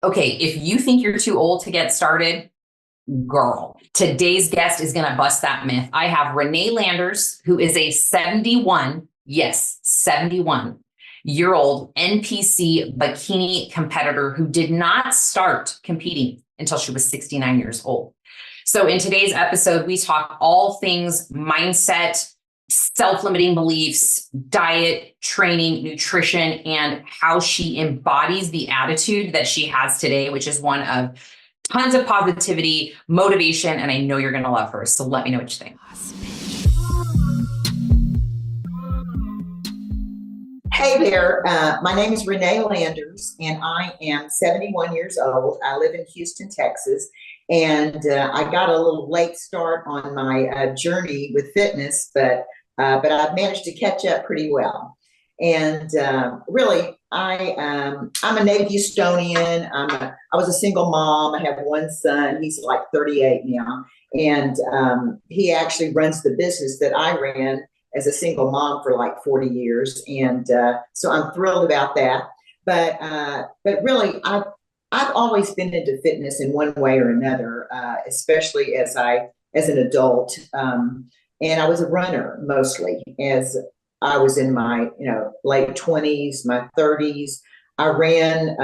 Okay, if you think you're too old to get started, girl, today's guest is going to bust that myth. I have Renee Landers, who is a 71, yes, 71-year-old NPC bikini competitor who did not start competing until she was 69 years old. So in today's episode, we talk all things mindset, self-limiting beliefs, diet, training, nutrition, and how she embodies the attitude that she has today, which is one of tons of positivity, motivation, and I know you're going to love her. So let me know what you think. Hey there, my name is Renee Landers, and I am 71 years old. I live in Houston, Texas, and I got a little late start on my journey with fitness, but I've managed to catch up pretty well. And really, I'm a native Houstonian. I was a single mom. I have one son. He's like 38 now, and he actually runs the business that I ran as a single mom for like 40 years. And so I'm thrilled about that. But really, I've always been into fitness in one way or another, especially as an adult. And I was a runner mostly as I was in my late 20s, my 30s. I ran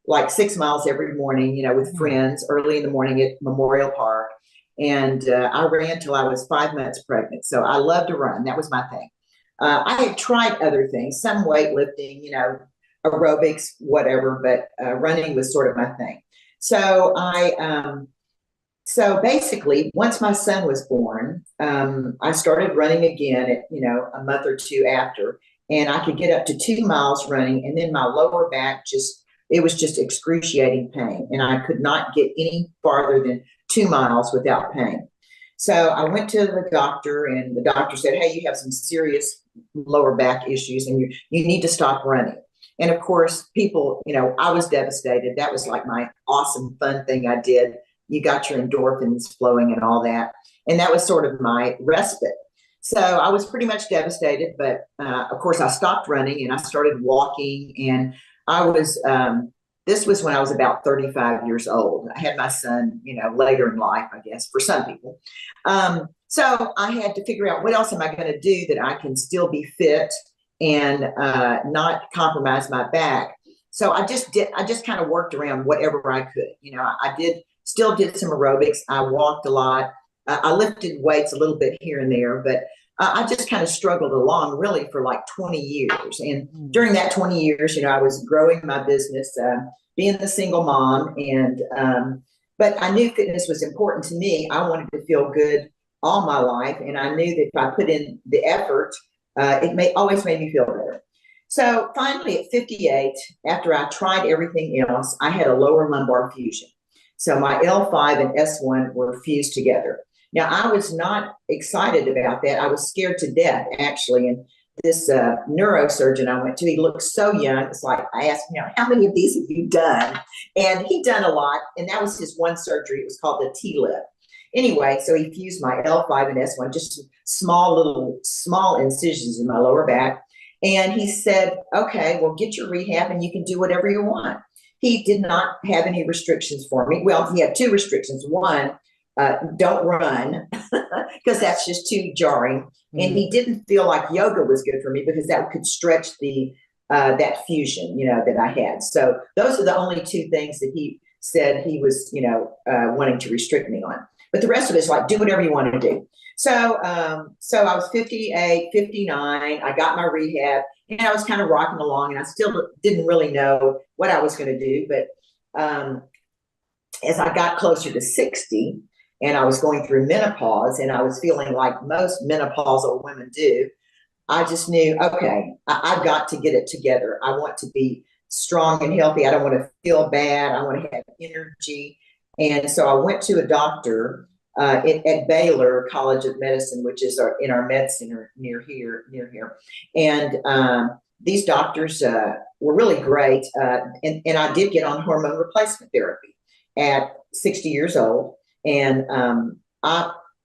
like 6 miles every morning, with friends early in the morning at Memorial Park. And I ran till I was 5 months pregnant. So I love to run. That was my thing. I had tried other things, some weightlifting, aerobics, whatever, but running was sort of my thing. So so basically, once my son was born, I started running again at, a month or two after, and I could get up to 2 miles running. And then my lower back it was just excruciating pain. And I could not get any farther than 2 miles without pain. So I went to the doctor, and the doctor said, hey, you have some serious lower back issues and you need to stop running. And of course, people, I was devastated. That was like my awesome, fun thing I did. You got your endorphins flowing and all that. And that was sort of my respite. So I was pretty much devastated, but of course I stopped running and I started walking, and this was when I was about 35 years old. I had my son, later in life, I guess, for some people. So I had to figure out, what else am I going to do that I can still be fit and not compromise my back? So I just kind of worked around whatever I could. I still did some aerobics. I walked a lot. I lifted weights a little bit here and there, but I just kind of struggled along really for like 20 years. And during that 20 years, I was growing my business, being the single mom. And, but I knew fitness was important to me. I wanted to feel good all my life. And I knew that if I put in the effort, it always made me feel better. So finally at 58, after I tried everything else, I had a lower lumbar fusion. So my L5 and S1 were fused together. Now, I was not excited about that. I was scared to death, actually. And this neurosurgeon I went to, he looked so young. It's like, I asked him, how many of these have you done? And he'd done a lot. And that was his one surgery. It was called the T-lip. Anyway, so he fused my L5 and S1, just small incisions in my lower back. And he said, okay, well, get your rehab and you can do whatever you want. He did not have any restrictions for me. Well, he had 2 restrictions. One, don't run, because that's just too jarring. Mm-hmm. And he didn't feel like yoga was good for me because that could stretch that fusion, that I had. So those are the only 2 things that he said he was, wanting to restrict me on. But the rest of it is like, do whatever you want to do. So I was 58, 59. I got my rehab, and I was kind of rocking along, and I still didn't really know what I was going to do. But as I got closer to 60, and I was going through menopause, and I was feeling like most menopausal women do, I just knew, okay, I've got to get it together. I want to be strong and healthy. I don't want to feel bad. I want to have energy. And so I went to a doctor at Baylor College of Medicine, which is in our med center near here. And these doctors were really great. And I did get on hormone replacement therapy at 60 years old. And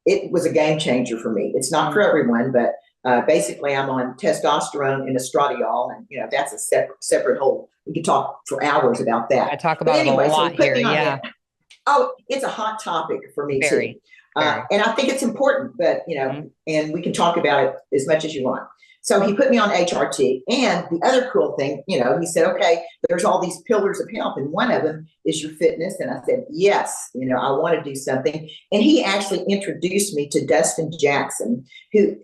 it was a game changer for me. It's not for everyone, but Basically, I'm on testosterone and estradiol, and that's a separate whole. We could talk for hours about that. I talk about it a lot here. Yeah. Oh, it's a hot topic for me Very, too. very. And I think it's important, but and we can talk about it as much as you want. So he put me on HRT. And the other cool thing, he said, okay, there's all these pillars of health, and one of them is your fitness. And I said, yes, I want to do something. And he actually introduced me to Dustin Jackson, who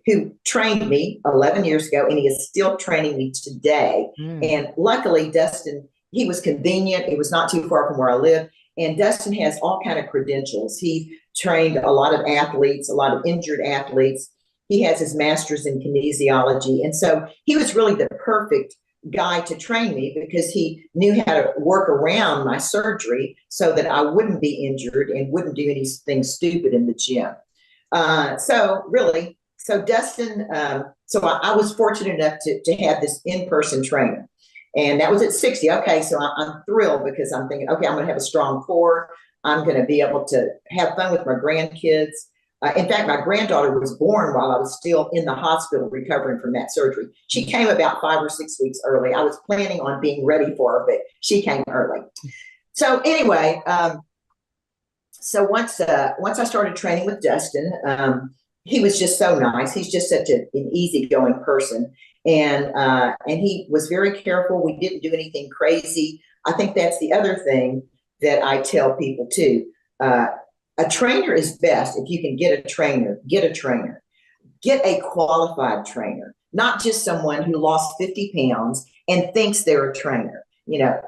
trained me 11 years ago, and he is still training me today. And luckily, Dustin, he was convenient. It was not too far from where I live. And Dustin has all kind of credentials. He trained a lot of athletes, a lot of injured athletes. He has his master's in kinesiology. And so he was really the perfect guy to train me, because he knew how to work around my surgery so that I wouldn't be injured and wouldn't do anything stupid in the gym. So Dustin, I was fortunate enough to have this in-person trainer. And that was at 60. Okay, so I'm thrilled, because I'm thinking, okay, I'm going to have a strong core. I'm going to be able to have fun with my grandkids. In fact, my granddaughter was born while I was still in the hospital recovering from that surgery. She came about 5 or 6 weeks early. I was planning on being ready for her, but she came early. So anyway, once I started training with Dustin, he was just so nice. He's just such an easygoing person. And he was very careful. We didn't do anything crazy. I think that's the other thing that I tell people too. A trainer is best if you can get a trainer. Get a trainer. Get a qualified trainer, not just someone who lost 50 pounds and thinks they're a trainer.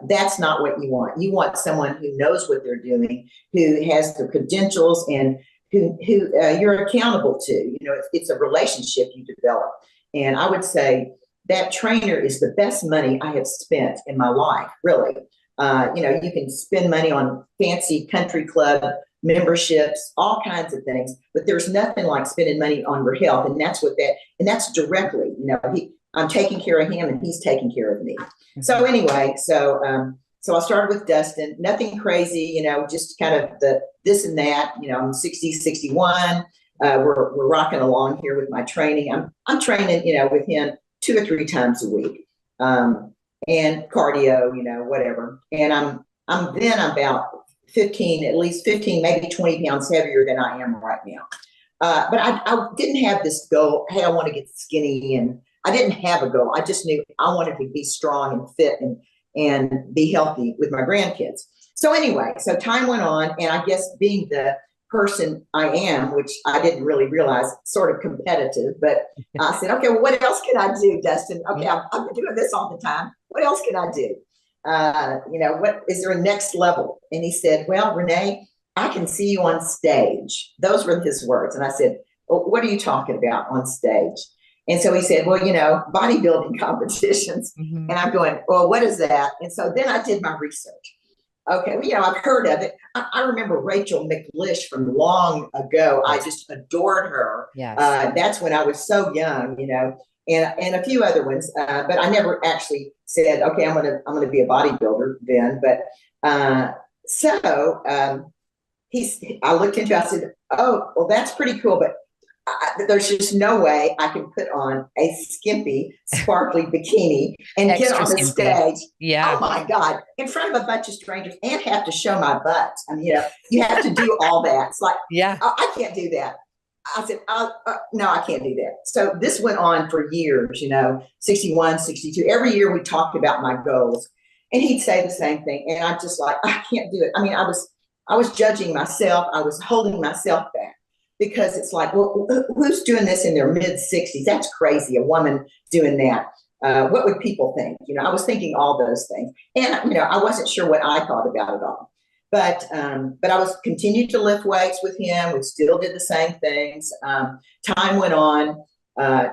That's not what you want. You want someone who knows what they're doing, who has the credentials, and who you're accountable to. It's a relationship you develop. And I would say that trainer is the best money I have spent in my life, really. You can spend money on fancy country club memberships, all kinds of things, but there's nothing like spending money on your health. And that's directly, I'm taking care of him and he's taking care of me. So anyway, so I started with Dustin, nothing crazy, just kind of this and that, I'm 60, 61. We're rocking along here with my training. I'm training, with him 2 or 3 times a week, and cardio, whatever. And I'm about 15, at least 15, maybe 20 pounds heavier than I am right now. But I didn't have this goal. Hey, I want to get skinny, and I didn't have a goal. I just knew I wanted to be strong and fit and be healthy with my grandkids. So anyway, so time went on, and I guess being the person I am, which I didn't really realize, sort of competitive, but I said, okay, well, what else can I do, Dustin? Okay, I've been doing this all the time. What else can I do? What is there a next level? And he said, well, Renee, I can see you on stage. Those were his words. And I said, well, what are you talking about on stage? And so he said, well, bodybuilding competitions. And I'm going, well, what is that? And so then I did my research. Okay, well, I've heard of it. I remember Rachel McLish from long ago. I just adored her. Yes. That's when I was so young, and a few other ones. But I never actually said, okay, I'm gonna be a bodybuilder then. But I looked into it. I said, oh, well, that's pretty cool, but there's just no way I can put on a skimpy, sparkly bikini and get on the stage. Yeah. Oh my God, in front of a bunch of strangers and have to show my butt. I mean, you have to do all that. It's like, yeah, I can't do that. I said, no, I can't do that. So this went on for years, 61, 62. Every year we talked about my goals, and he'd say the same thing. And I'm just like, I can't do it. I mean, I was judging myself. I was holding myself back. Because it's like, well, who's doing this in their mid-60s? That's crazy, a woman doing that. What would people think? I was thinking all those things. And, I wasn't sure what I thought about it all. But I was continued to lift weights with him. We still did the same things. Time went on.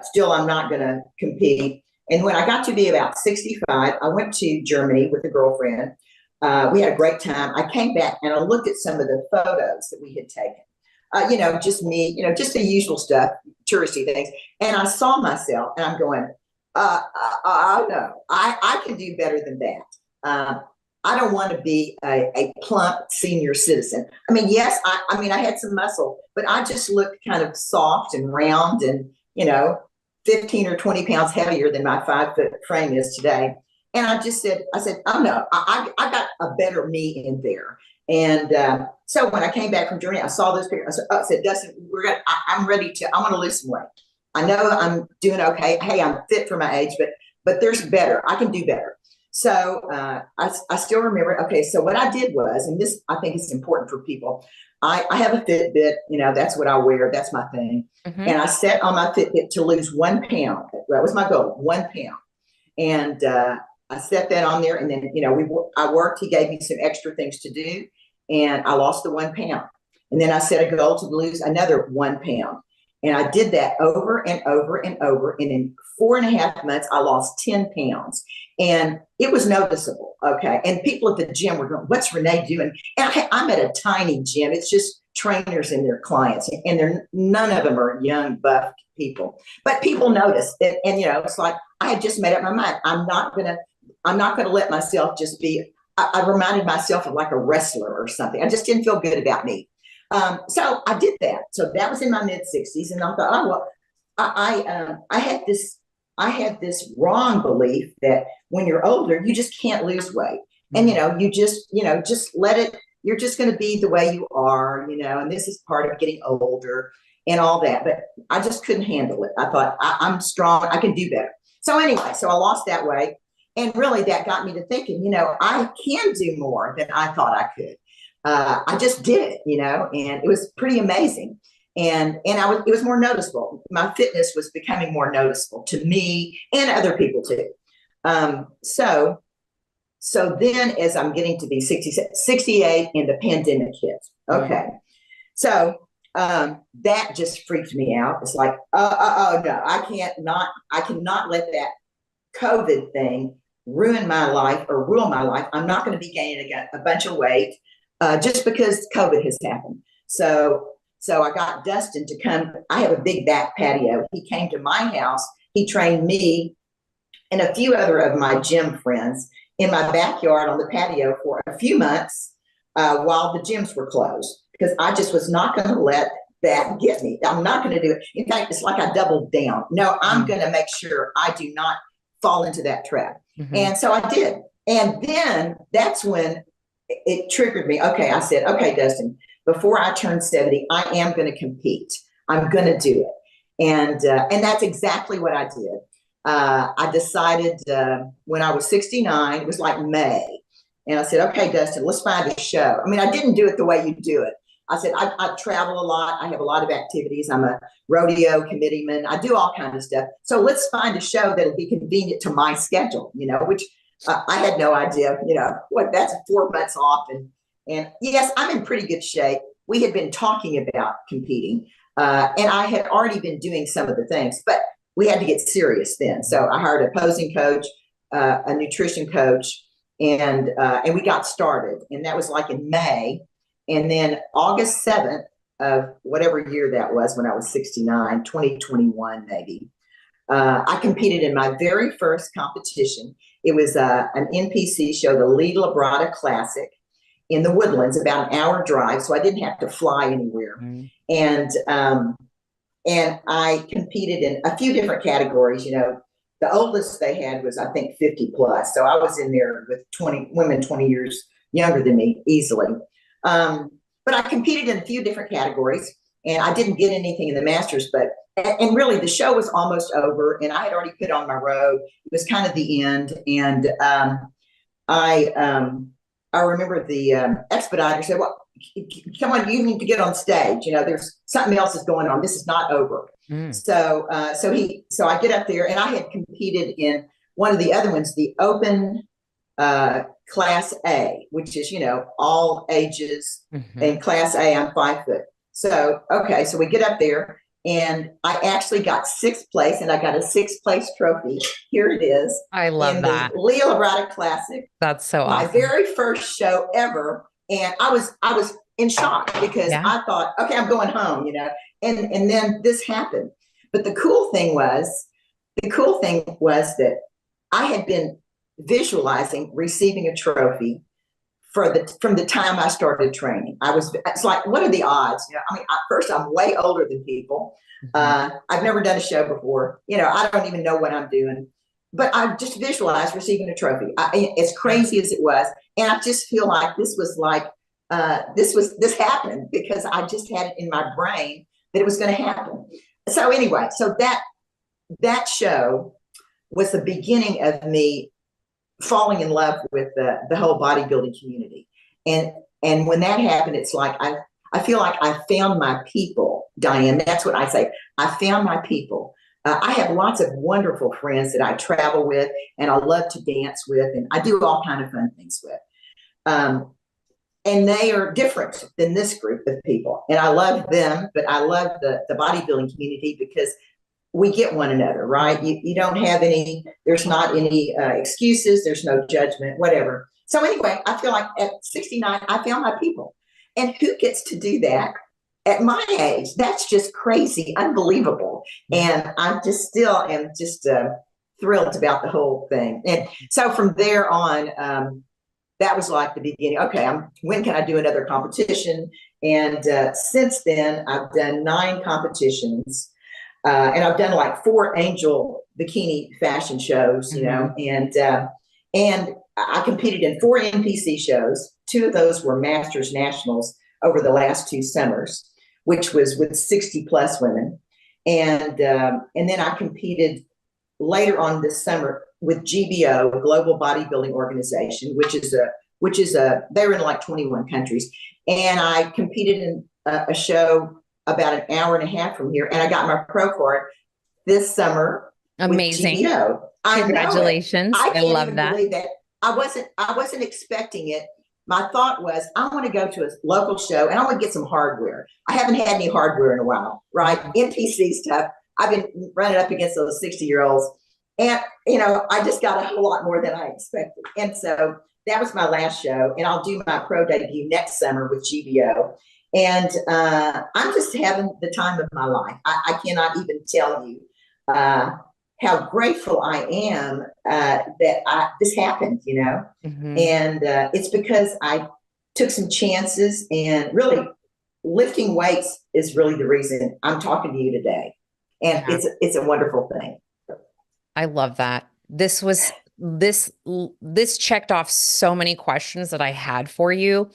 Still, I'm not going to compete. And when I got to be about 65, I went to Germany with a girlfriend. We had a great time. I came back and I looked at some of the photos that we had taken. Just me, just the usual stuff, touristy things. And I saw myself and I'm going, no, I can do better than that. I don't want to be a plump senior citizen. I mean, yes, I had some muscle, but I just looked kind of soft and round and, 15 or 20 pounds heavier than my 5 foot frame is today. And I said, oh no, I got a better me in there. And so when I came back from Germany, I saw those pictures. I said, Dustin, I'm ready to, I want to lose some weight. I know I'm doing okay. Hey, I'm fit for my age, but there's better. I can do better. So I still remember. Okay, so what I did was, and this I think is important for people. I have a Fitbit. That's what I wear. That's my thing. Mm-hmm. And I set on my Fitbit to lose 1 pound. That was my goal, 1 pound. And I set that on there, and then I worked. He gave me some extra things to do, and I lost the 1 pound. And then I set a goal to lose another 1 pound. And I did that over and over and over. And in 4.5 months, I lost 10 pounds. And it was noticeable. Okay. And people at the gym were going, what's Renee doing? And I'm at a tiny gym. It's just trainers and their clients. And none of them are young, buff people. But people notice. And it's like I had just made up my mind. I'm not gonna let myself just be, I reminded myself of like a wrestler or something. I just didn't feel good about me. So I did that. So that was in my mid-60s, and I thought, oh well, I had this wrong belief that when you're older, you just can't lose weight, and you just let it. You're just going to be the way you are, and this is part of getting older and all that. But I just couldn't handle it. I thought I'm strong. I can do better. So anyway, so I lost that weight, and really that got me to thinking, I can do more than I thought I could. I just did it, and it was pretty amazing. And it was more noticeable. My fitness was becoming more noticeable to me and other people too. So then as I'm getting to be 68 and the pandemic hits. Okay. So that just freaked me out. It's like, oh no, I cannot let that COVID thing ruin my life or rule my life. I'm not going to be gaining a bunch of weight. Just because COVID has happened. So I got Dustin to come. I have a big back patio. He came to my house. He trained me and a few other of my gym friends in my backyard on the patio for a few months while the gyms were closed, because I just was not going to let that get me. I'm not going to do it. In fact, it's like I doubled down. No, I'm going to make sure I do not fall into that trap. Mm-hmm. And so I did. And then that's when it triggered me. Okay, I said, okay, Dustin, before I turn 70, I am going to compete. I'm going to do it. And that's exactly what I did. I decided when I was 69, it was like May. And I said, okay, Dustin, let's find a show. I mean, I didn't do it the way you do it. I said, I travel a lot. I have a lot of activities. I'm a rodeo committeeman. I do all kinds of stuff. So let's find a show that'll be convenient to my schedule, which I had no idea, what that's 4 months off. And yes, I'm in pretty good shape. We had been talking about competing and I had already been doing some of the things, but we had to get serious then. So I hired a posing coach, a nutrition coach, and we got started. And that was like in May. And then August 7th of whatever year that was, when I was 69, 2021 maybe, I competed in my very first competition. It was an NPC show, the Lee Labrada Classic in the Woodlands, about an hour drive. So I didn't have to fly anywhere. Mm-hmm. And I competed in a few different categories. The oldest they had was, I think, 50 plus. So I was in there with 20 women, 20 years younger than me, easily. But I competed in a few different categories, and I didn't get anything in the Masters, and really the show was almost over, and I had already put on my robe. It was kind of the end. And I remember the expediter said, well, come on, you need to get on stage. There's something else is going on. This is not over. Mm. So I get up there, and I had competed in one of the other ones, the open Class A, which is, all ages. Mm-hmm. And Class A, I'm 5 foot. So, okay, so we get up there, and I actually got 6th place, and I got a 6th place trophy. Here it is. I love that. The Lee Labrada Classic. That's so awesome. My very first show ever. And I was in shock because I thought, okay, I'm going home, and then this happened. But the cool thing was that I had been visualizing receiving a trophy from the time I started training. It's like, what are the odds? I mean, first, I'm way older than people. I've never done a show before. I don't even know what I'm doing, but I just visualized receiving a trophy. As crazy as it was. And I just feel like this happened because I just had it in my brain that it was going to happen. So anyway, that show was the beginning of me falling in love with the whole bodybuilding community. And when that happened, it's like, I feel like I found my people, Diane. That's what I say. I found my people. I have lots of wonderful friends that I travel with and I love to dance with, and I do all kinds of fun things with. And they are different than this group of people. And I love them, but I love the bodybuilding community because we get one another, right? You don't have there's not any excuses. There's no judgment, whatever. So anyway, I feel like at 69, I found my people. And who gets to do that at my age? That's just crazy, unbelievable. And I just still am just thrilled about the whole thing. And so from there on, that was like the beginning. Okay, when can I do another competition? And since then, I've done 9 competitions. And I've done like 4 angel bikini fashion shows, and I competed in 4 NPC shows. 2 of those were Masters Nationals over the last 2 summers, which was with 60 plus women. And then I competed later on this summer with GBO, Global Bodybuilding Organization, which is they're in like 21 countries. And I competed in a show about an hour and a half from here, and I got my pro card this summer. Amazing! With GBO. Congratulations! I love that. Believe that. I wasn't expecting it. My thought was, I want to go to a local show and I want to get some hardware. I haven't had any hardware in a while, right? NPC stuff. I've been running up against those 60-year-olds, and I just got a whole lot more than I expected. And so that was my last show, and I'll do my pro debut next summer with GBO. And I'm just having the time of my life. I cannot even tell you how grateful I am that this happened, And it's because I took some chances, and really lifting weights is really the reason I'm talking to you today. And it's a wonderful thing. I love that. This checked off so many questions that I had for you.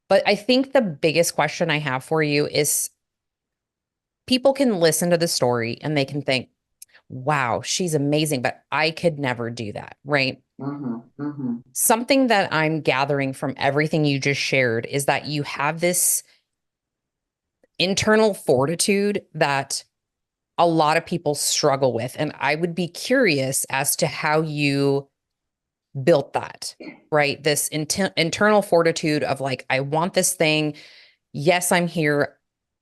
But I think the biggest question I have for you is, people can listen to the story and they can think, wow, she's amazing, but I could never do that, right? Something that I'm gathering from everything you just shared is that you have this internal fortitude that a lot of people struggle with. And I would be curious as to how you built that, right? This internal fortitude of like, I want this thing. Yes, I'm here.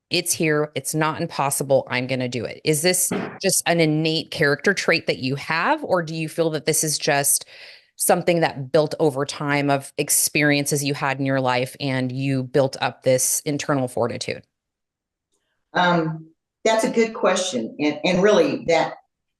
It's not impossible. I'm going to do it. Is this just an innate character trait that you have, or do you feel that this is just something that built over time of experiences you had in your life and you built up this internal fortitude? That's a good question. And really that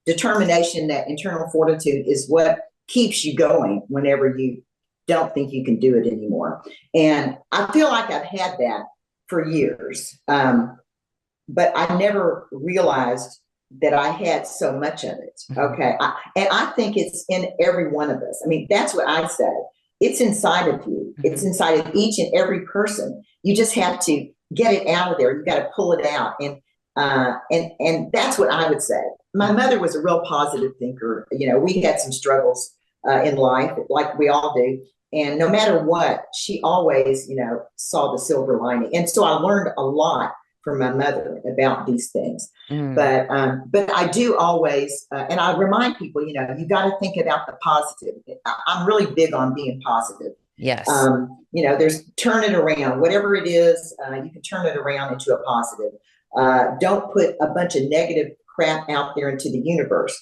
determination, that internal fortitude is what keeps you going whenever you don't think you can do it anymore. And I feel like I've had that for years. But I never realized that I had so much of it. Okay. And I think it's in every one of us. I mean, that's what I say. It's inside of you. It's inside of each and every person. You just have to get it out of there. You got to pull it out. And that's what I would say. My mother was a real positive thinker. We had some struggles in life, like we all do. And no matter what, she always, saw the silver lining. And so I learned a lot from my mother about these things. But I do always, and I remind people, you got to think about the positive. I'm really big on being positive. Yes. There's turn it around, whatever it is, you can turn it around into a positive. Don't put a bunch of negative crap out there into the universe.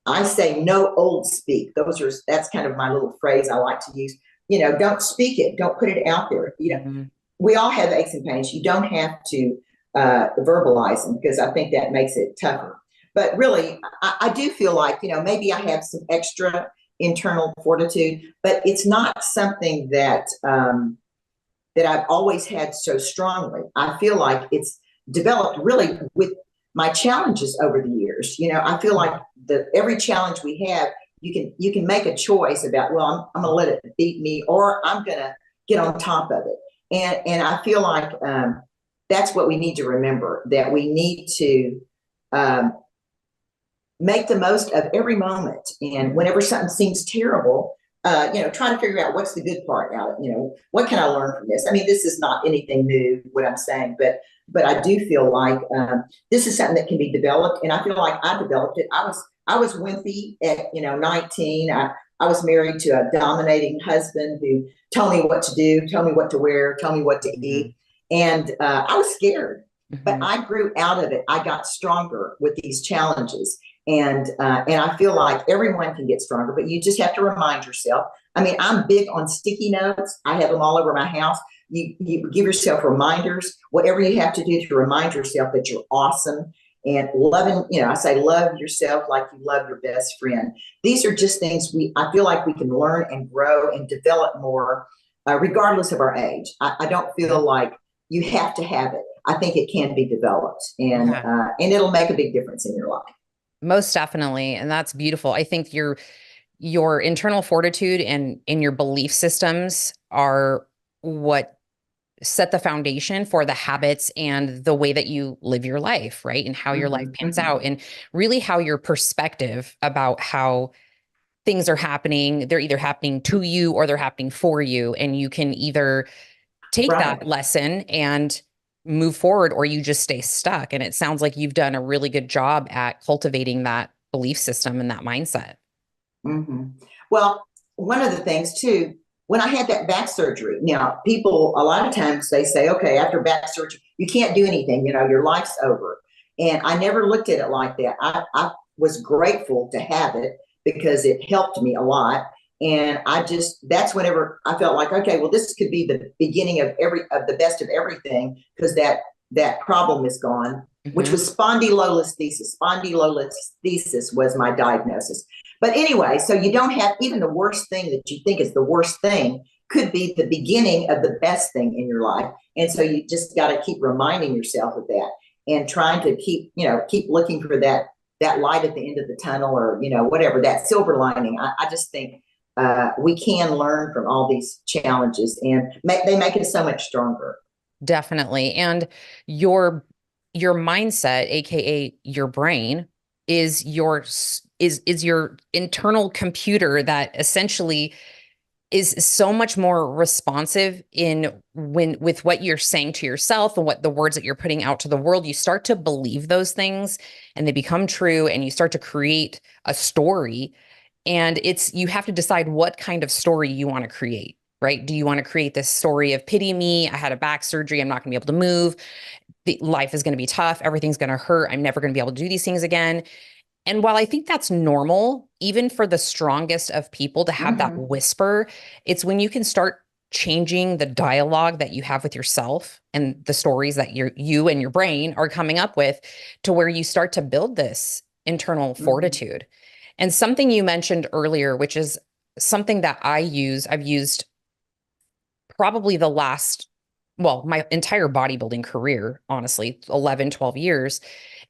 I say no old speak. That's kind of my little phrase I like to use. Don't speak it. Don't put it out there. We all have aches and pains. You don't have to verbalize them, because I think that makes it tougher. But really, I do feel like, maybe I have some extra internal fortitude, but it's not something that that I've always had so strongly. I feel like it's developed really with my challenges over the years. You know, I feel like every challenge we have, you can make a choice about, well, I'm going to let it beat me, or I'm going to get on top of it. And I feel like that's what we need to remember, that we need to make the most of every moment. And whenever something seems terrible, you know, trying to figure out what's the good part out of it. You know, what can I learn from this? I mean, this is not anything new, what I'm saying, but I do feel like this is something that can be developed, and I feel like I developed it. I was wimpy at 19. I was married to a dominating husband who told me what to do, told me what to wear, told me what to eat, and I was scared. But I grew out of it. I got stronger with these challenges. And I feel like everyone can get stronger, but you just have to remind yourself. I mean, I'm big on sticky notes. I have them all over my house. You give yourself reminders, whatever you have to do to remind yourself that you're awesome and loving. You know, I say love yourself like you love your best friend. These are just things I feel like we can learn and grow and develop more, regardless of our age. I don't feel like you have to have it. I think it can be developed, and it'll make a big difference in your life. Most definitely. And that's beautiful. I think your internal fortitude and in your belief systems are what set the foundation for the habits and the way that you live your life, right? And how your life pans out, and really how your perspective about how things are happening, they're either happening to you or they're happening for you. And you can either take that lesson and move forward, or you just stay stuck. And it sounds like you've done a really good job at cultivating that belief system and that mindset. Well, one of the things too, when I had that back surgery, now people, a lot of times they say, okay, after back surgery, you can't do anything, you know, your life's over. And I never looked at it like that. I was grateful to have it because it helped me a lot. And that's whenever I felt like, okay, well, this could be the beginning of the best of everything, because that problem is gone, which was spondylolisthesis. Spondylolisthesis was my diagnosis. But anyway, so you don't have even the worst thing that you think is the worst thing could be the beginning of the best thing in your life. And so you just got to keep reminding yourself of that and trying to keep looking for that light at the end of the tunnel, or, you know, whatever, that silver lining. I just think we can learn from all these challenges, and they make us so much stronger. Definitely. And your mindset, AKA your brain, is your internal computer that essentially is so much more responsive with what you're saying to yourself and what the words that you're putting out to the world. You start to believe those things and they become true, and you start to create a story. And you have to decide what kind of story you want to create, right? Do you want to create this story of pity me? I had a back surgery. I'm not going to be able to move. Life is going to be tough. Everything's going to hurt. I'm never going to be able to do these things again. And while I think that's normal, even for the strongest of people to have that whisper, it's when you can start changing the dialogue that you have with yourself and the stories that you and your brain are coming up with, to where you start to build this internal fortitude. And something you mentioned earlier, which is something that I've used probably my entire bodybuilding career, honestly, 11, 12 years,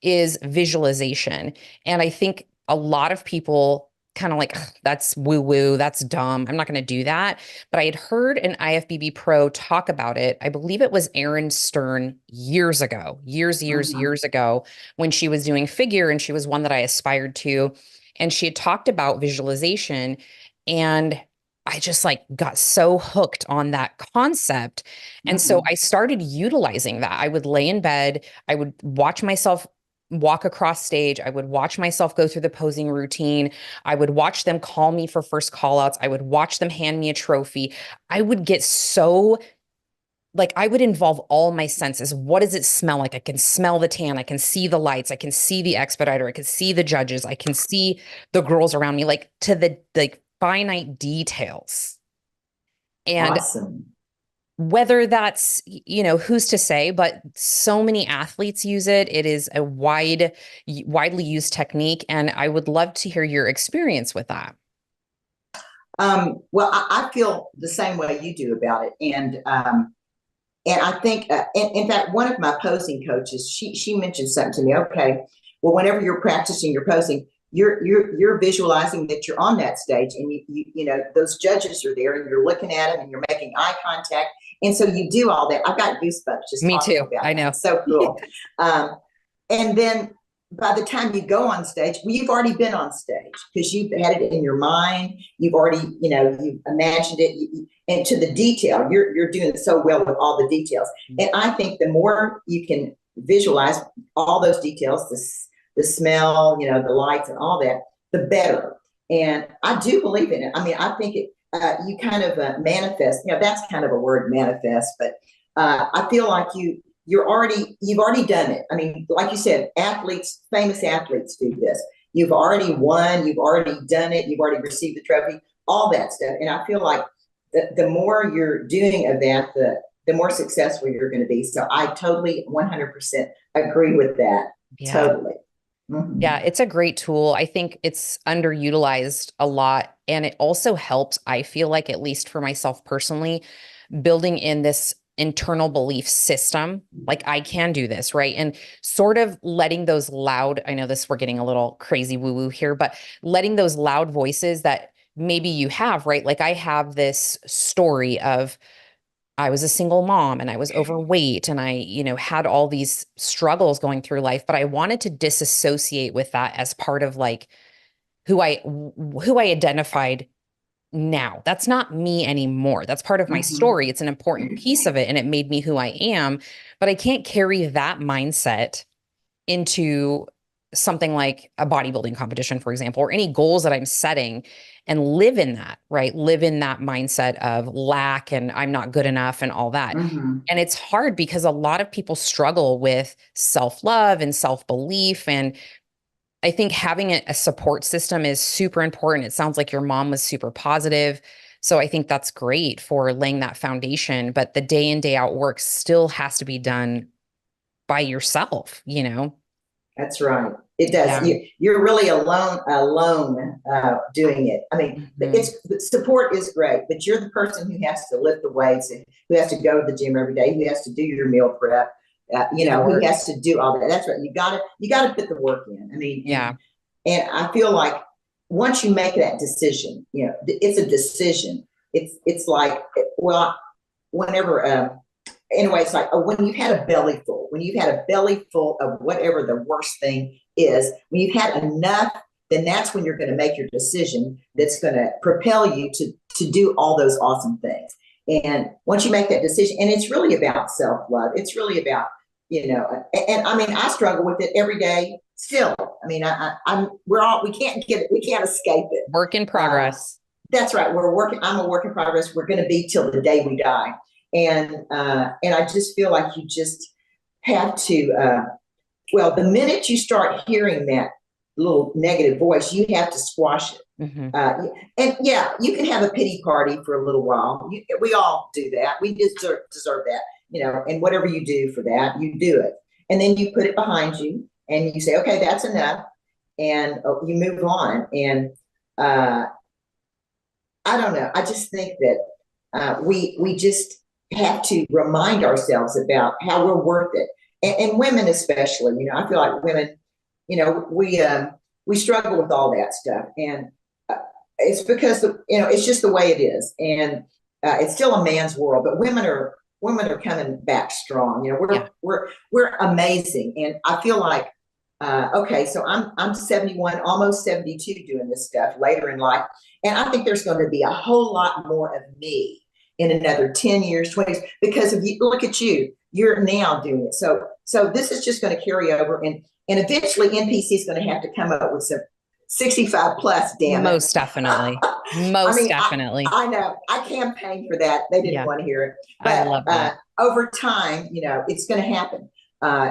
is visualization. And I think a lot of people kind of like, that's woo-woo, that's dumb, I'm not going to do that. But I had heard an IFBB Pro talk about it. I believe it was Erin Stern years ago, years ago, when she was doing figure, and she was one that I aspired to. And she had talked about visualization, and I just got so hooked on that concept. And so I started utilizing that. I would lay in bed, I would watch myself walk across stage. I would watch myself go through the posing routine. I would watch them call me for first call outs. I would watch them hand me a trophy. I would get so I would involve all my senses. What does it smell like? I can smell the tan. I can see the lights. I can see the expediter. I can see the judges. I can see the girls around me, to the finite details. And whether that's, who's to say, but so many athletes use it. It is a widely used technique. And I would love to hear your experience with that. Well, I feel the same way you do about it. And I think, in fact, one of my posing coaches, she mentioned something to me. Okay, well, whenever you're practicing your posing, you're visualizing that you're on that stage, and you know those judges are there, and you're looking at them, and you're making eye contact, and so you do all that. I've got goosebumps just Me talking too. about I it. know. It's so cool. And then by the time you go on stage, well, you've already been on stage because you've had it in your mind. You've already, you know, you've imagined it, and to the detail, you're doing so well with all the details. And I think the more you can visualize all those details, the smell, you know, the lights and all that, the better. And I do believe in it. I mean, I think it. You kind of manifest. You know, that's kind of a word, manifest, but I feel like you've already done it. I mean, like you said, athletes, famous athletes do this. You've already won, you've already done it, you've already received the trophy, all that stuff. And I feel like the more you're doing of that, the more successful you're going to be. So I totally 100% agree with that. Yeah. Totally. Mm-hmm. Yeah, it's a great tool. I think it's underutilized a lot. And it also helps, I feel like, at least for myself personally, building in this internal belief system, like I can do this, right? And sort of letting those loud, I know this, we're getting a little crazy woo-woo here, but letting those loud voices that maybe you have, right? Like I have this story of I was a single mom and I was overweight and I, you know, had all these struggles going through life, but I wanted to disassociate with that as part of like who I identified now. That's not me anymore. That's part of my story. It's an important piece of it and it made me who I am, but I can't carry that mindset into something like a bodybuilding competition, for example, or any goals that I'm setting and live in that, right? Live in that mindset of lack and I'm not good enough and all that. Mm-hmm. And it's hard because a lot of people struggle with self-love and self-belief. And I think having a support system is super important. It sounds like your mom was super positive. So I think that's great for laying that foundation, but the day in, day out work still has to be done by yourself, you know? That's right. It does. Yeah. You're really alone doing it. I mean, support is great, but you're the person who has to lift the weights and who has to go to the gym every day, who has to do your meal prep, you know, who has to do all that. That's right. You gotta put the work in. I mean, and I feel like once you make that decision, you know, it's a decision. It's like, well, whenever, anyway, it's like when you've had a belly full of whatever the worst thing is, when you've had enough, then that's when you're going to make your decision that's going to propel you to do all those awesome things. And once you make that decision, and it's really about self-love, it's really about, you know, and I mean, I struggle with it every day still. I mean, we can't escape it. Work in progress. That's right. I'm a work in progress. We're going to be till the day we die. And I just feel like you just have to, well, the minute you start hearing that little negative voice, you have to squash it. And yeah, you can have a pity party for a little while. We all do that. We deserve that, you know, and whatever you do for that, you do it. And then you put it behind you and you say, okay, that's enough. And you move on. And I don't know. I just think that we just have to remind ourselves about how we're worth it. And women especially, you know, I feel like women, you know, we struggle with all that stuff. And it's because, you know, it's just the way it is. And it's still a man's world, but women are coming back strong. You know, we're amazing. And I feel like, okay, so I'm 71, almost 72 doing this stuff later in life. And I think there's going to be a whole lot more of me in another 10 years, 20 years, because if you look at you're now doing it. So this is just going to carry over, and eventually NPC is going to have to come up with some 65 plus, damn it. Most definitely. Definitely. I know. I campaigned for that. They didn't want to hear it. But I love that. Over time, you know, it's going to happen.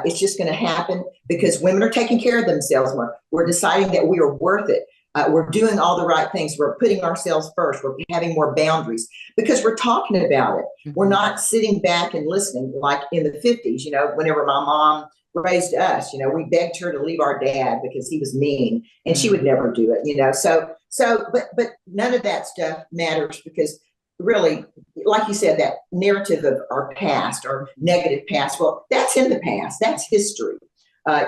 It's just going to happen because women are taking care of themselves more. We're deciding that we are worth it. We're doing all the right things. We're putting ourselves first. We're having more boundaries because we're talking about it. We're not sitting back and listening like in the 50s, you know, whenever my mom raised us, you know, we begged her to leave our dad because he was mean and she would never do it, you know. So So, but none of that stuff matters because really, like you said, that narrative of our past, our negative past, well, that's in the past. That's history.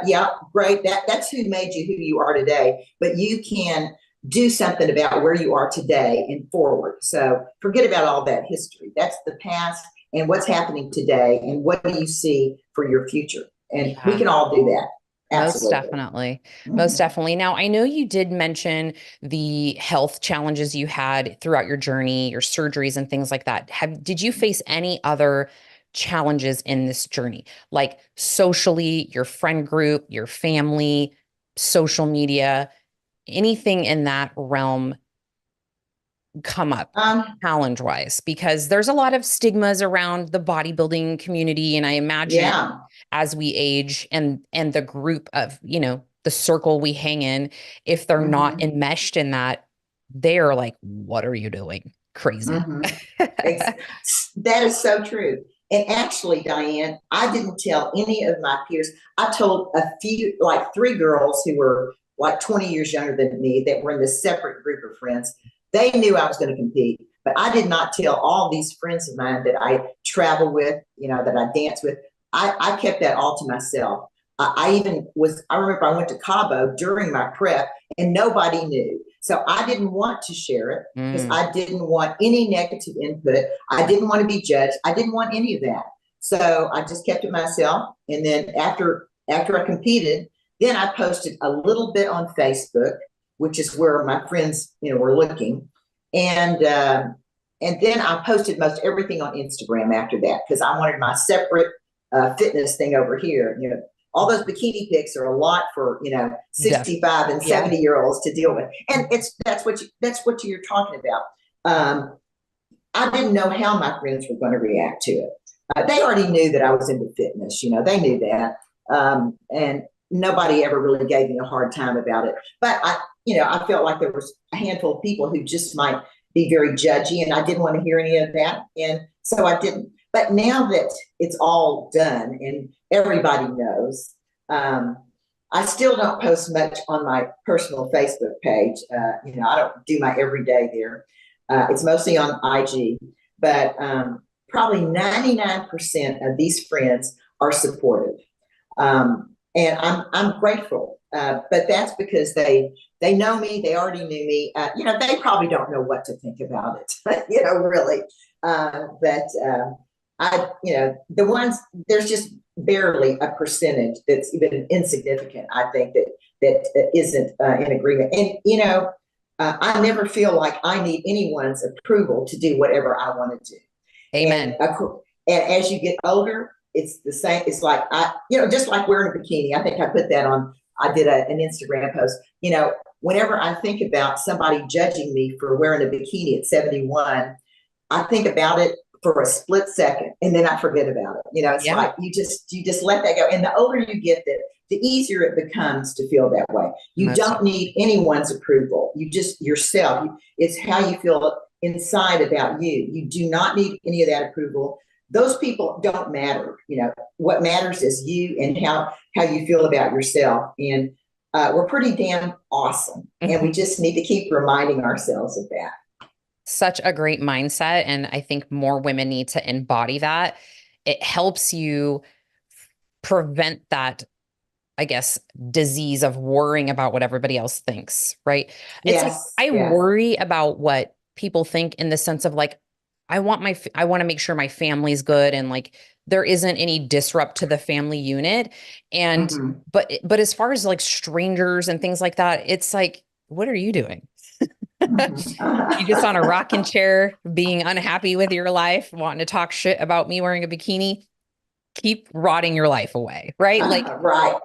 Yeah, great. That's who made you who you are today. But you can do something about where you are today and forward. So forget about all that history. That's the past and what's happening today and what do you see for your future. And Yeah. we can all do that. Most Absolutely. definitely. Most definitely. Now, I know you did mention the health challenges you had throughout your journey, your surgeries and things like that. Did you face any other challenges in this journey? Like socially, your friend group, your family, social media, anything in that realm come up challenge wise? Because there's a lot of stigmas around the bodybuilding community. And I imagine as we age and the group of, the circle we hang in, if they're not enmeshed in that, they are like, what are you doing? Crazy. That is so true. And actually, Diane, I didn't tell any of my peers. I told a few, like 3 girls who were like 20 years younger than me that were in this separate group of friends. They knew I was going to compete, but I did not tell all these friends of mine that I travel with, that I dance with. I kept that all to myself. I remember I went to Cabo during my prep and nobody knew. So I didn't want to share it because I didn't want any negative input. I didn't want to be judged. I didn't want any of that. So I just kept it myself. And then after I competed, then I posted a little bit on Facebook, which is where my friends, were looking. And then I posted most everything on Instagram after that because I wanted my separate fitness thing over here. All those bikini pics are a lot for 65 and 70-year-olds to deal with, and that's what you're talking about. I didn't know how my friends were going to react to it. They already knew that I was into fitness. They knew that, and nobody ever really gave me a hard time about it. But I felt like there was a handful of people who just might be very judgy, and I didn't want to hear any of that, and so I didn't. But now that it's all done and everybody knows, I still don't post much on my personal Facebook page. I don't do my everyday there. It's mostly on IG, but probably 99% of these friends are supportive. And I'm grateful, but that's because they know me. They already knew me. They probably don't know what to think about it, really. But the ones, there's just barely a percentage that's even insignificant. I think that isn't in agreement. And I never feel like I need anyone's approval to do whatever I want to do. Amen. And as you get older, it's the same. It's like just like wearing a bikini. I think I put that on. I did an Instagram post. Whenever I think about somebody judging me for wearing a bikini at 71, I think about it for a split second and then I forget about it. It's like you just let that go. And the older you get, the easier it becomes to feel that way. You don't need anyone's approval. You just yourself. It's how you feel inside about you. You do not need any of that approval. Those people don't matter. What matters is you and how you feel about yourself. And we're pretty damn awesome. And we just need to keep reminding ourselves of that. Such a great mindset. And I think more women need to embody that. It helps you prevent that, I guess, disease of worrying about what everybody else thinks, right? It's like, I worry about what people think in the sense of like, I want to make sure my family's good and like there isn't any disrupt to the family unit. And, but as far as like strangers and things like that, it's like, what are you doing? You just on a rocking chair, being unhappy with your life, wanting to talk shit about me wearing a bikini, keep rotting your life away. Right. Like,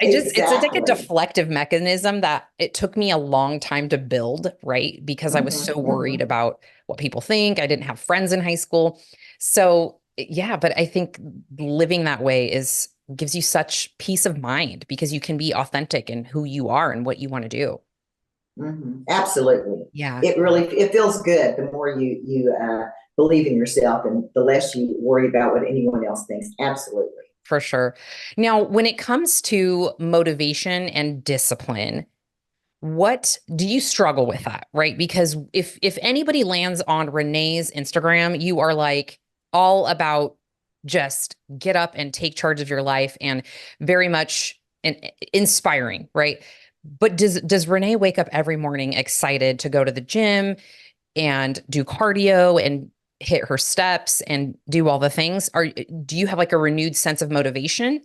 it's like a deflective mechanism that it took me a long time to build. Right. Because I was so worried about what people think. I didn't have friends in high school. So yeah, but I think living that way gives you such peace of mind because you can be authentic in who you are and what you want to do. Absolutely. Yeah. It feels good. The more you believe in yourself and the less you worry about what anyone else thinks. Absolutely. For sure. Now, when it comes to motivation and discipline, What do you struggle with that? Right. Because if anybody lands on Renee's Instagram, you are like all about just get up and take charge of your life and very much inspiring. Right. But does Renee wake up every morning excited to go to the gym and do cardio and hit her steps and do all the things? Do you have like a renewed sense of motivation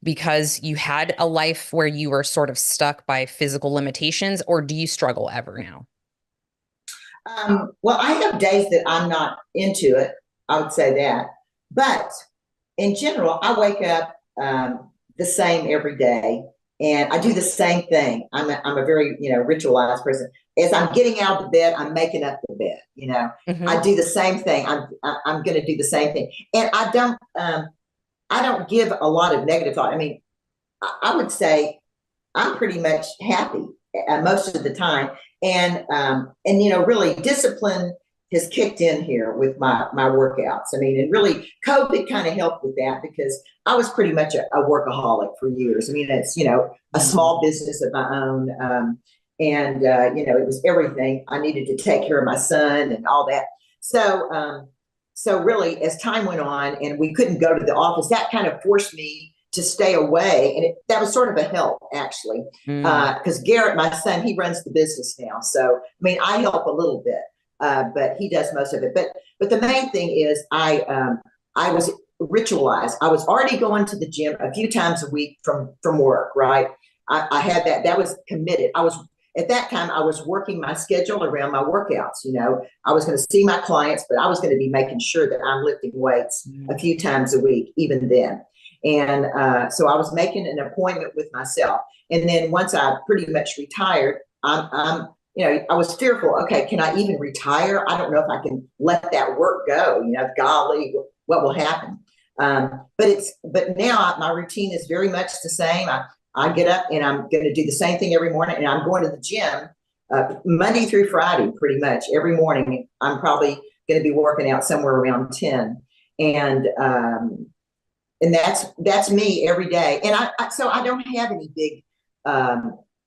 because you had a life where you were sort of stuck by physical limitations, or do you struggle ever now? Well, I have days that I'm not into it. I would say that, but in general, I wake up the same every day, and I do the same thing. I'm a very ritualized person. As I'm getting out of the bed, I'm making up the bed. I do the same thing. I'm going to do the same thing, and I don't give a lot of negative thought. I mean, I would say I'm pretty much happy most of the time, and really discipline has kicked in here with my workouts. I mean, and really COVID kind of helped with that because I was pretty much a workaholic for years. I mean, it's, a small business of my own. And it was everything. I needed to take care of my son and all that. So really, as time went on and we couldn't go to the office, that kind of forced me to stay away. And that was sort of a help, actually, because Garrett, my son, he runs the business now. So, I mean, I help a little bit, but he does most of it. But the main thing is I was ritualized. I was already going to the gym a few times a week from work, right? I had that was committed. At that time, I was working my schedule around my workouts. I was going to see my clients, but I was going to be making sure that I'm lifting weights a few times a week, even then. And so I was making an appointment with myself. And then once I pretty much retired, I was fearful. Okay, can I even retire? I don't know if I can let that work go. Golly, what will happen? But now my routine is very much the same. I get up and I'm going to do the same thing every morning, and I'm going to the gym Monday through Friday, pretty much every morning. I'm probably going to be working out somewhere around 10, and that's me every day. And so I don't have any big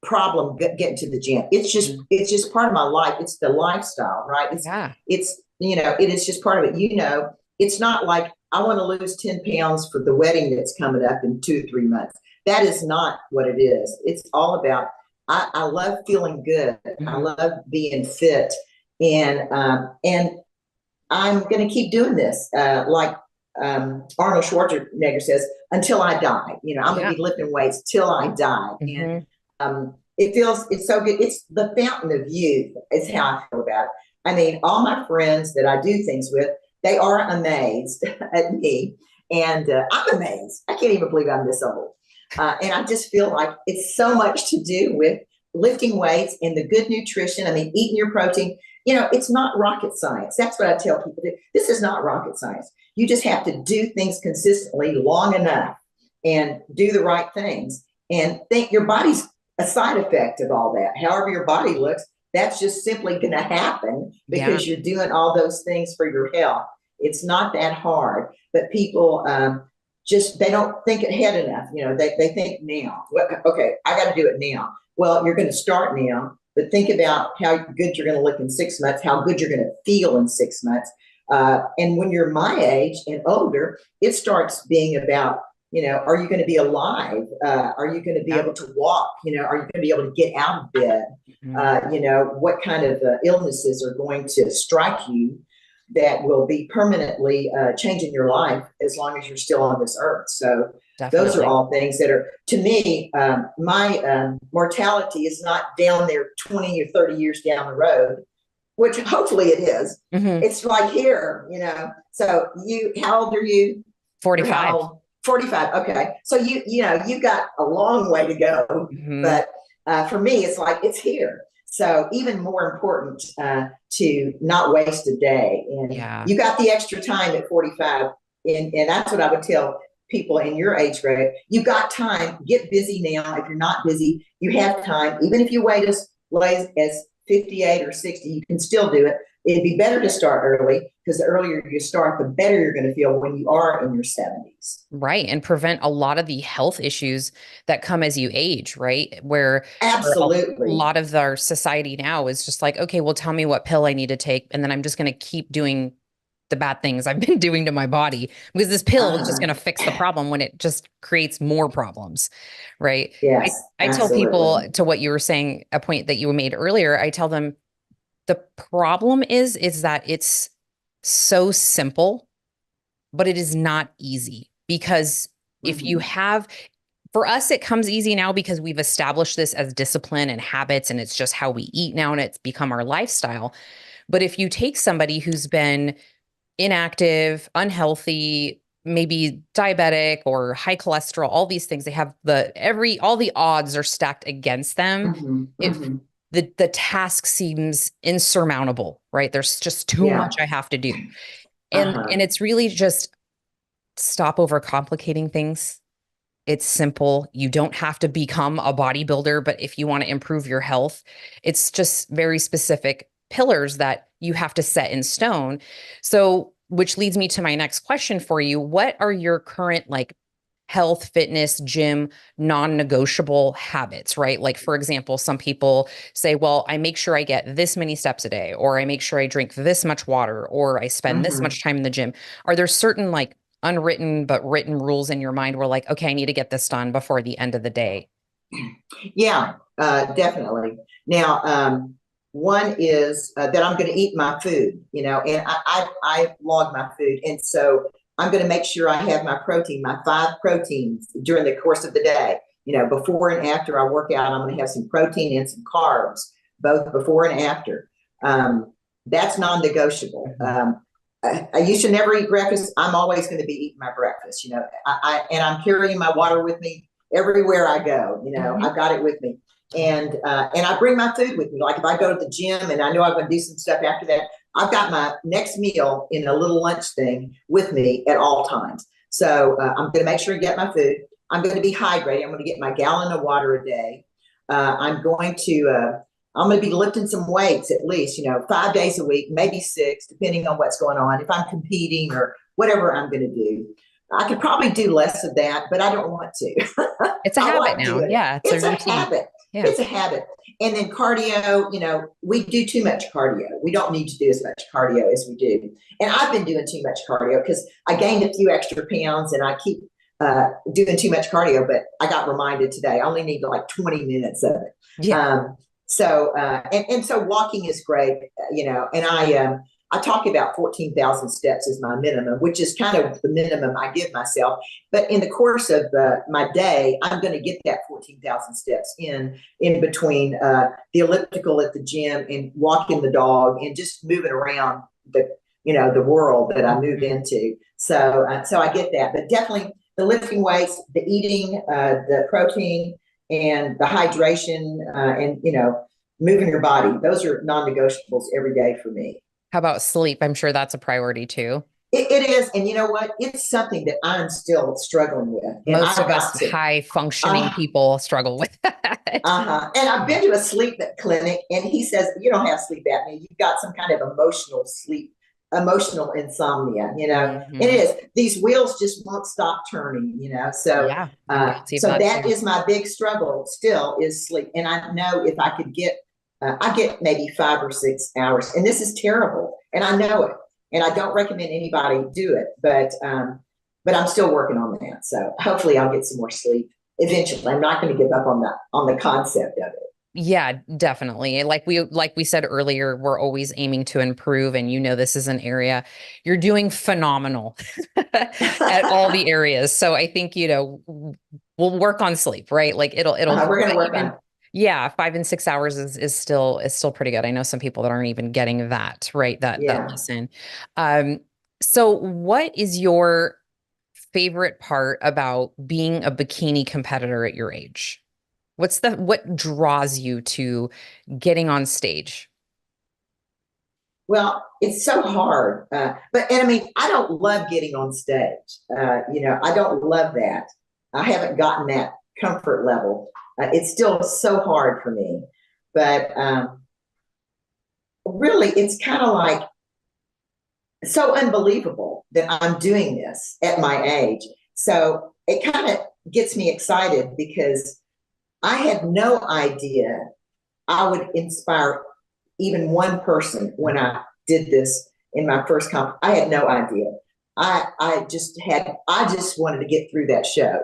problem getting to the gym. It's just part of my life. It's the lifestyle, right? It is just part of it. It's not like I want to lose 10 pounds for the wedding that's coming up in 2 or 3 months. That is not what it is. It's all about, I love feeling good. I love being fit. And I'm going to keep doing this. Like Arnold Schwarzenegger says, until I die. I'm going to be lifting weights till I die. And it's so good. It's the fountain of youth is how I feel about it. I mean, all my friends that I do things with, they are amazed at me. And I'm amazed. I can't even believe I'm this old. And I just feel like it's so much to do with lifting weights and the good nutrition. I mean, eating your protein, it's not rocket science. That's what I tell people. This is not rocket science. You just have to do things consistently long enough and do the right things, and think your body's a side effect of all that. However your body looks, that's just simply going to happen because you're doing all those things for your health. It's not that hard, but people, they don't think ahead enough. They think now, okay, I got to do it now. Well, you're going to start now, but think about how good you're going to look in 6 months, how good you're going to feel in 6 months. And when you're my age and older, it starts being about, are you going to be alive? Are you going to be able to walk? Are you going to be able to get out of bed? What kind of illnesses are going to strike you that will be permanently changing your life as long as you're still on this earth. So those are all things that are, to me, my mortality is not down there 20 or 30 years down the road, which hopefully it is. It's like here, So how old are you? 45. 45. Okay. So you got a long way to go, but for me, it's like, it's here. So even more important to not waste a day. And you got the extra time at 45. And that's what I would tell people in your age grade. You got time. Get busy now. If you're not busy, you have time. Even if you wait as late as 58 or 60, you can still do it. it'd be better to start early, because the earlier you start, the better you're going to feel when you are in your 70s. Right. And prevent a lot of the health issues that come as you age, right? Where Absolutely. a lot of our society now is just like, okay, well, tell me what pill I need to take. And then I'm just going to keep doing the bad things I've been doing to my body, because this pill is just going to fix the problem when it just creates more problems. Right. Yes, I tell absolutely. people, to what you were saying, a point that you made earlier, I tell them the problem is that it's so simple, but it is not easy, because if you have, for us, it comes easy now because we've established this as discipline and habits, and it's just how we eat now, and it's become our lifestyle. But if you take somebody who's been inactive, unhealthy, maybe diabetic or high cholesterol, all these things, they have all the odds are stacked against them. The task seems insurmountable, right? There's just too much I have to do. And it's really just stop overcomplicating things. It's simple. You don't have to become a bodybuilder, but if you want to improve your health, it's just very specific pillars that you have to set in stone. So, which leads me to my next question for you. What are your current health, fitness, gym, non-negotiable habits, right? Like, for example, some people say, well, I make sure I get this many steps a day, or I make sure I drink this much water, or I spend this much time in the gym. Are there certain unwritten but written rules in your mind where okay, I need to get this done before the end of the day? Yeah, definitely. Now, one is that I'm going to eat my food, and I log my food. And so I'm going to make sure I have my protein, my 5 proteins during the course of the day. Before and after I work out, I'm going to have some protein and some carbs, both before and after. That's non-negotiable. I used to never eat breakfast. I'm always going to be eating my breakfast, and I'm carrying my water with me everywhere I go. I've got it with me. And I bring my food with me. Like if I go to the gym and I know I'm going to do some stuff after that, I've got my next meal in a little lunch thing with me at all times. So I'm going to make sure I get my food. I'm going to be hydrated. I'm going to get my gallon of water a day. I'm going to be lifting some weights at least, 5 days a week, maybe 6, depending on what's going on. If I'm competing or whatever I'm going to do. I could probably do less of that, but I don't want to. It's a habit now. Yeah. It's a habit. Yeah. It's a habit. And then cardio, we do too much cardio. We don't need to do as much cardio as we do. And I've been doing too much cardio because I gained a few extra pounds and I keep doing too much cardio, but I got reminded today, I only need 20 minutes of it. Yeah. So walking is great, and I talk about 14,000 steps as my minimum, which is kind of the minimum I give myself. But in the course of my day, I'm going to get that 14,000 steps in between the elliptical at the gym and walking the dog and just moving around the world that I move into. So I get that. But definitely the lifting weights, the eating, the protein, and the hydration, and moving your body. Those are non-negotiables every day for me. How about sleep? I'm sure that's a priority too. It is. And you know what? It's something that I'm still struggling with. And most of us high functioning people struggle with that. And I've been to a sleep clinic and he says, you don't have sleep apnea. You've got some kind of emotional insomnia, It is. These wheels just won't stop turning, So, so that is my big struggle still is sleep. And I know if I could get, I get maybe 5 or 6 hours, and this is terrible, and I know it, and I don't recommend anybody do it, but I'm still working on that. So hopefully I'll get some more sleep eventually. I'm not going to give up on the concept of it. Yeah, definitely. Like we said earlier, we're always aiming to improve, and this is an area you're doing phenomenal at all the areas. So I think we'll work on sleep, right? Like it'll we're going to work on it. Yeah, 5 and 6 hours is still pretty good. I know some people that aren't even getting that, right? That listen. So what is your favorite part about being a bikini competitor at your age? What draws you to getting on stage? Well, it's so hard. I don't love getting on stage. I don't love that. I haven't gotten that comfort level. It's still so hard for me, but really, it's kind of like so unbelievable that I'm doing this at my age. So it kind of gets me excited because I had no idea I would inspire even one person when I did this in my first comp. I had no idea. I just wanted to get through that show.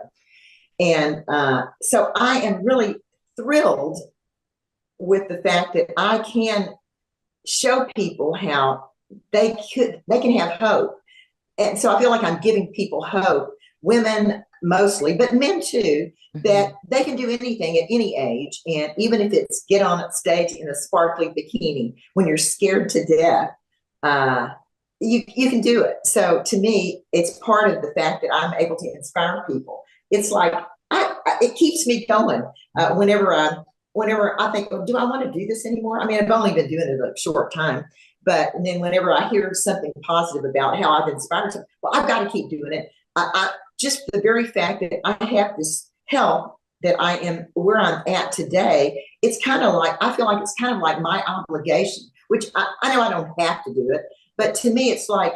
And so I am really thrilled with the fact that I can show people how they can have hope. And so I feel like I'm giving people hope, women mostly, but men too, that they can do anything at any age. And even if it's get on a stage in a sparkly bikini when you're scared to death, you can do it. So to me, it's part of the fact that I'm able to inspire people. It's like it keeps me going whenever I think, oh, do I want to do this anymore? I mean, I've only been doing it a short time, but then whenever I hear something positive about how I've inspired someone, well, I've got to keep doing it. I just the very fact that I have this health, that I am where I'm at today, it's kind of like, I feel like it's kind of like my obligation, which I know I don't have to do it, but to me, it's like,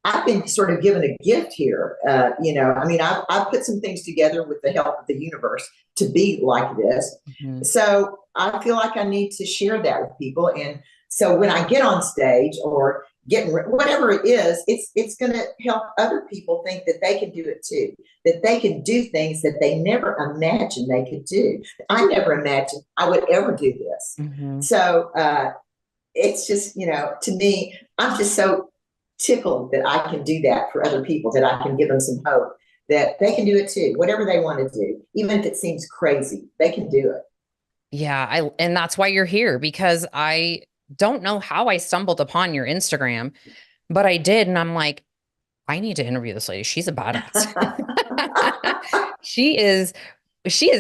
I've been sort of given a gift here. I mean, I've put some things together with the help of the universe to be like this. Mm-hmm. So I feel like I need to share that with people. And so when I get on stage or whatever it is, it's going to help other people think that they can do it too, that they can do things that they never imagined they could do. I never imagined I would ever do this. Mm-hmm. So it's just, to me, I'm just so tickled that I can do that for other people, that I can give them some hope that they can do it too, whatever they want to do, even if it seems crazy, they can do it. Yeah. And that's why you're here, because I don't know how I stumbled upon your Instagram, but I did. And I'm like, I need to interview this lady. She's a badass. She is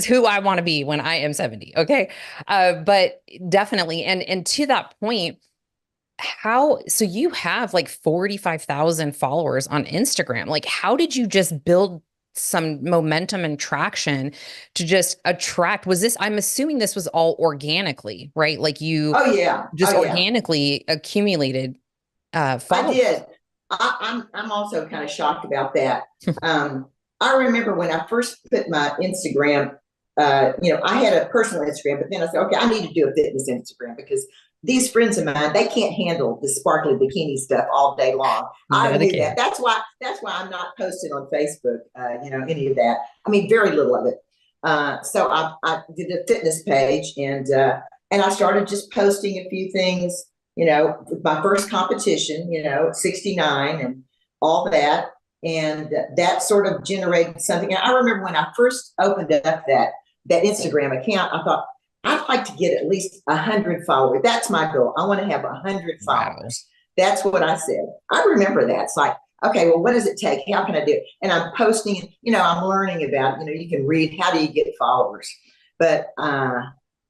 who I want to be when I am 70. Okay. But definitely. And to that point, so you have like 45,000 followers on Instagram. Like, how did you just build some momentum and traction to just attract? I'm assuming this was all organically, right? Like you organically accumulated followers. I did. I'm also kind of shocked about that. I remember when I first put my Instagram, I had a personal Instagram, but then I said, okay, I need to do a fitness Instagram because these friends of mine, they can't handle the sparkly bikini stuff all day long. I knew that. That's why I'm not posting on Facebook, any of that. I mean, very little of it. So I did a fitness page, and I started just posting a few things, with my first competition, 69 and all that. And that sort of generated something. And I remember when I first opened up that Instagram account, I thought, I'd like to get at least 100 followers. That's my goal. I want to have 100 followers. Wow. That's what I said. I remember that. It's like, okay, well, what does it take? How can I do it? And I'm posting, I'm learning about, you can read, how do you get followers? But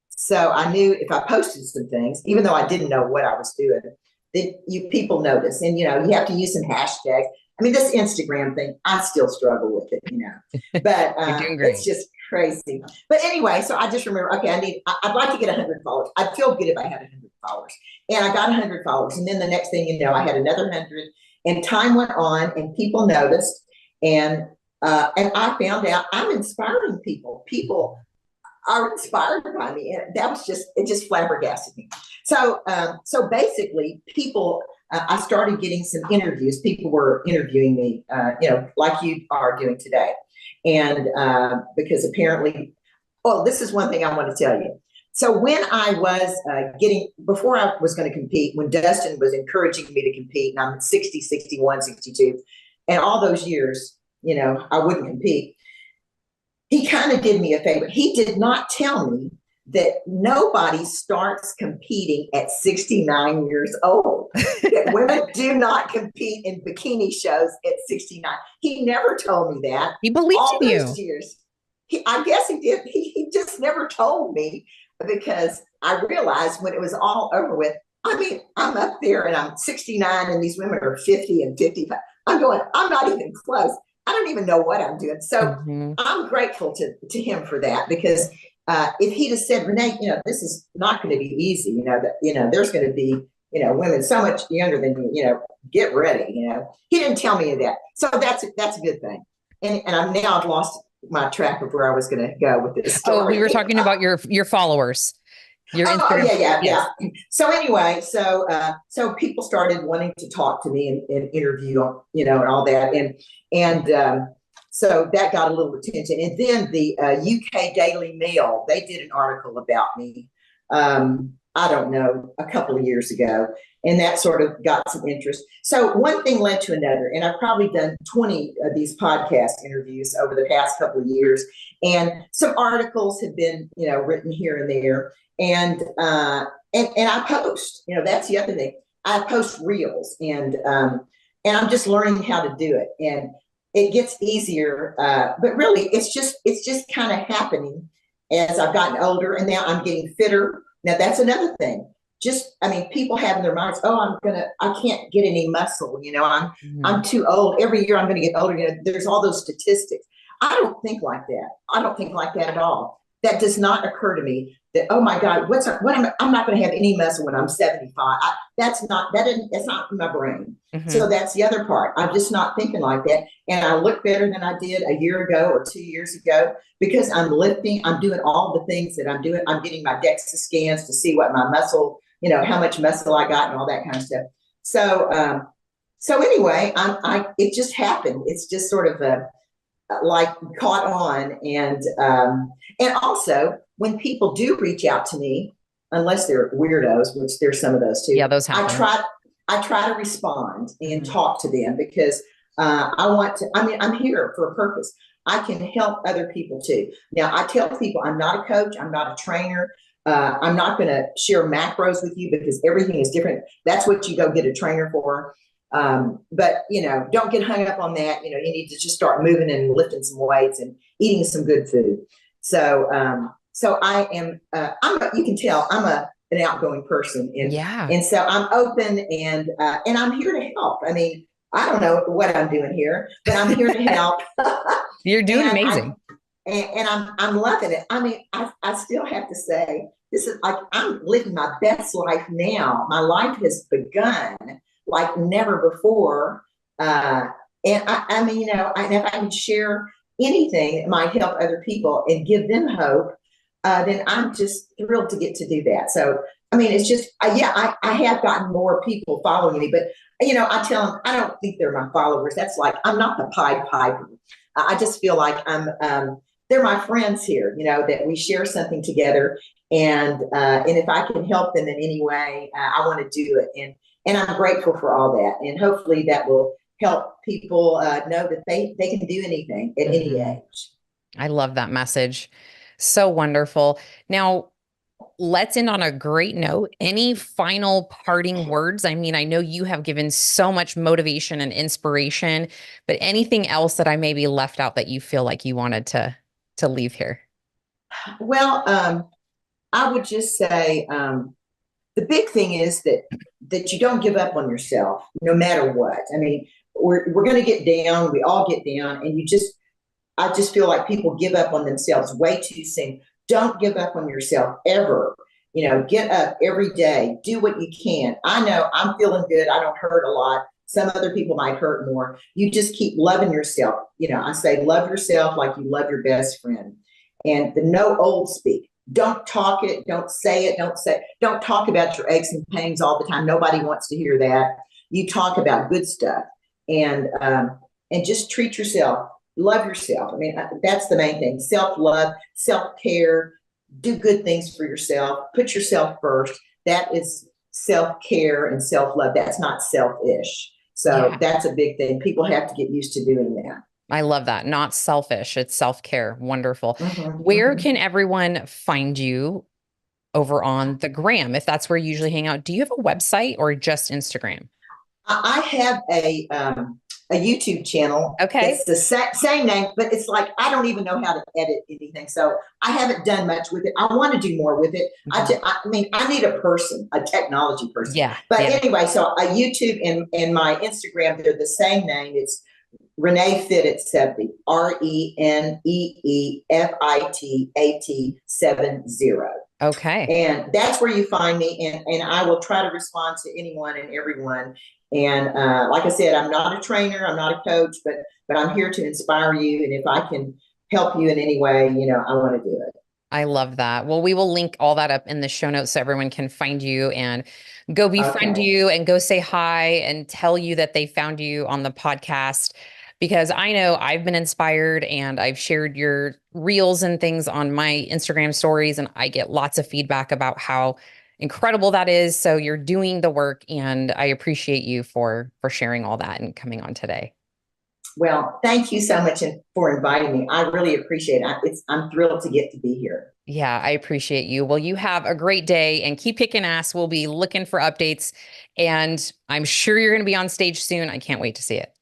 so I knew if I posted some things, even though I didn't know what I was doing, that people notice. And, you have to use some hashtags. I mean, this Instagram thing, I still struggle with it, but You're doing great. It's just crazy. But anyway, so I just remember, okay, I'd like to get 100 followers. I'd feel good if I had 100 followers. And I got 100 followers. And then the next thing I had another 100. And time went on, and people noticed. And I found out I'm inspiring people. People are inspired by me. And that was it just flabbergasted me. So basically, people, I started getting some interviews. People were interviewing me, like you are doing today. And because apparently, this is one thing I want to tell you. So when I was before I was going to compete, when Dustin was encouraging me to compete, and I'm 60, 61, 62, and all those years, I wouldn't compete, he kind of did me a favor. He did not tell me that nobody starts competing at 69 years old. That women do not compete in bikini shows at 69. He never told me that. He believed all in those you. Years. I guess he did. He just never told me, because I realized when it was all over with, I mean, I'm up there and I'm 69 and these women are 50 and 55. I'm going, I'm not even close. I don't even know what I'm doing. So I'm grateful to him for that, because if he'd have said, Renee, this is not going to be easy, there's going to be women so much younger than you, get ready. He didn't tell me of that. So that's a good thing. And I've lost my track of where I was going to go with this story. Oh, we were talking about your followers. Your Instagram. Yeah. So anyway, so people started wanting to talk to me and interview, and all that. And so that got a little attention. And then the UK Daily Mail, they did an article about me. I don't know, a couple of years ago, and that sort of got some interest. So one thing led to another, and I've probably done 20 of these podcast interviews over the past couple of years, and some articles have been, written here and there, and I post. That's the other thing. I post reels, and I'm just learning how to do it, and it gets easier. But really, it's just kind of happening as I've gotten older, and now I'm getting fitter. Now that's another thing. People have in their minds, oh, I can't get any muscle. I'm too old. Every year I'm going to get older. There's all those statistics. I don't think like that. I don't think like that at all. That does not occur to me that, oh my God, I'm not going to have any muscle when I'm 75. That's not in my brain. Mm-hmm. So that's the other part. I'm just not thinking like that. And I look better than I did a year ago or 2 years ago because I'm lifting. I'm doing all the things that I'm doing. I'm getting my DEXA scans to see what my muscle, how much muscle I got and all that kind of stuff. So anyway, it just happened. It's just sort of like caught on. And also when people do reach out to me, unless they're weirdos, which there's some of those too. Yeah, those happen. I try to respond and talk to them because I'm here for a purpose. I can help other people too. Now I tell people I'm not a coach. I'm not a trainer. I'm not going to share macros with you because everything is different. That's what you go get a trainer for. But don't get hung up on that. You need to just start moving and lifting some weights and eating some good food. So I am, you can tell I'm an outgoing person, and so I'm open and I'm here to help. I don't know what I'm doing here, but I'm here to help. You're doing amazing. I'm loving it. I still have to say, this is like, I'm living my best life now. My life has begun like never before. And if I can share anything that might help other people and give them hope, then I'm just thrilled to get to do that. So, it's just, I have gotten more people following me, but, I tell them, I don't think they're my followers. That's like, I'm not the Pied Piper. I just feel like they're my friends here, that we share something together. And if I can help them in any way, I want to do it. And I'm grateful for all that. And hopefully that will help people know that they can do anything at any age. I love that message. So wonderful. Now, let's end on a great note. Any final parting words? I know you have given so much motivation and inspiration, but anything else that I maybe left out that you feel like you wanted to leave here? Well, I would just say the big thing is that you don't give up on yourself, no matter what. We're going to get down. We all get down, and I just feel like people give up on themselves way too soon. Don't give up on yourself ever. Get up every day. Do what you can. I know I'm feeling good. I don't hurt a lot. Some other people might hurt more. You just keep loving yourself. I say love yourself like you love your best friend. And the no old speak. Don't talk it. Don't say it. Don't talk about your aches and pains all the time. Nobody wants to hear that. You talk about good stuff and just treat yourself. Love yourself. That's the main thing. Self-love, self-care, do good things for yourself. Put yourself first. That is self-care and self-love. That's not selfish. So That's a big thing. People have to get used to doing that. I love that. Not selfish. It's self-care. Wonderful. Where can everyone find you over on the gram? If that's where you usually hang out, do you have a website or just Instagram? I have a YouTube channel. Okay. It's the same name, but it's like, I don't even know how to edit anything. So I haven't done much with it. I want to do more with it. I need a person, a technology person. Yeah. But anyway, so a YouTube and my Instagram, they're the same name. It's Renee Fit at 70, ReneeFitat 70. Okay. And that's where you find me. And I will try to respond to anyone and everyone. And like I said, I'm not a trainer, I'm not a coach, but I'm here to inspire you. And if I can help you in any way, you know, I want to do it. I love that. Well, we will link all that up in the show notes so everyone can find you and go befriend Okay. you and go say hi and tell you that they found you on the podcast. Because I know I've been inspired and I've shared your reels and things on my Instagram stories, and I get lots of feedback about how incredible that is. So you're doing the work, and I appreciate you for sharing all that and coming on today. Well, thank you so much for inviting me. I really appreciate it. I'm thrilled to get to be here. Yeah, I appreciate you. Well, you have a great day and keep kicking ass. We'll be looking for updates, and I'm sure you're going to be on stage soon. I can't wait to see it.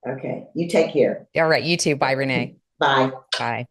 Okay. You take care. All right, you too. Bye, Renee. Bye. Bye.